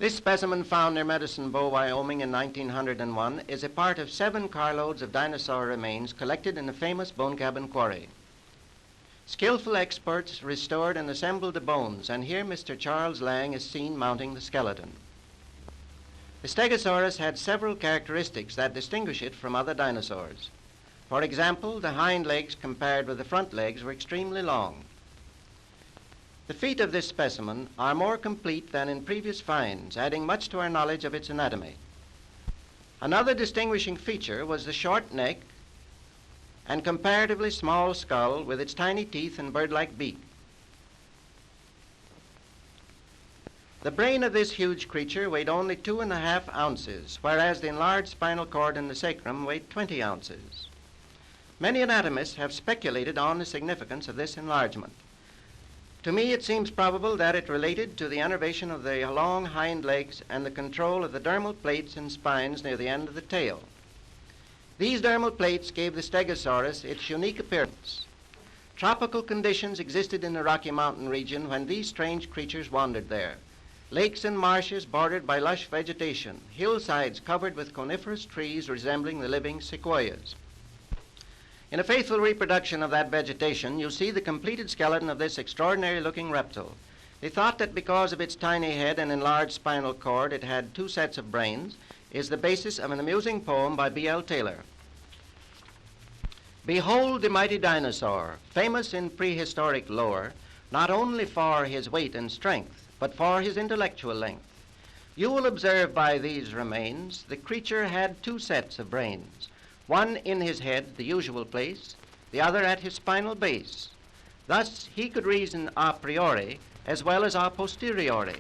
This specimen found near Medicine Bow, Wyoming in 1901 is a part of 7 carloads of dinosaur remains collected in the famous Bone Cabin Quarry. Skillful experts restored and assembled the bones, and here Mr. Charles Lang is seen mounting the skeleton. The Stegosaurus had several characteristics that distinguish it from other dinosaurs. For example, the hind legs compared with the front legs were extremely long. The feet of this specimen are more complete than in previous finds, adding much to our knowledge of its anatomy. Another distinguishing feature was the short neck and comparatively small skull with its tiny teeth and bird-like beak. The brain of this huge creature weighed only 2.5 ounces, whereas the enlarged spinal cord in the sacrum weighed 20 ounces. Many anatomists have speculated on the significance of this enlargement. To me, it seems probable that it related to the innervation of the long hind legs and the control of the dermal plates and spines near the end of the tail. These dermal plates gave the Stegosaurus its unique appearance. Tropical conditions existed in the Rocky Mountain region when these strange creatures wandered there. Lakes and marshes bordered by lush vegetation, hillsides covered with coniferous trees resembling the living sequoias. In a faithful reproduction of that vegetation, you see the completed skeleton of this extraordinary-looking reptile. They thought that because of its tiny head and enlarged spinal cord, it had 2 sets of brains, is the basis of an amusing poem by B.L. Taylor. Behold the mighty dinosaur, famous in prehistoric lore, not only for his weight and strength, but for his intellectual length. You will observe by these remains the creature had 2 sets of brains, one in his head, the usual place, the other at his spinal base. Thus, he could reason a priori as well as a posteriori.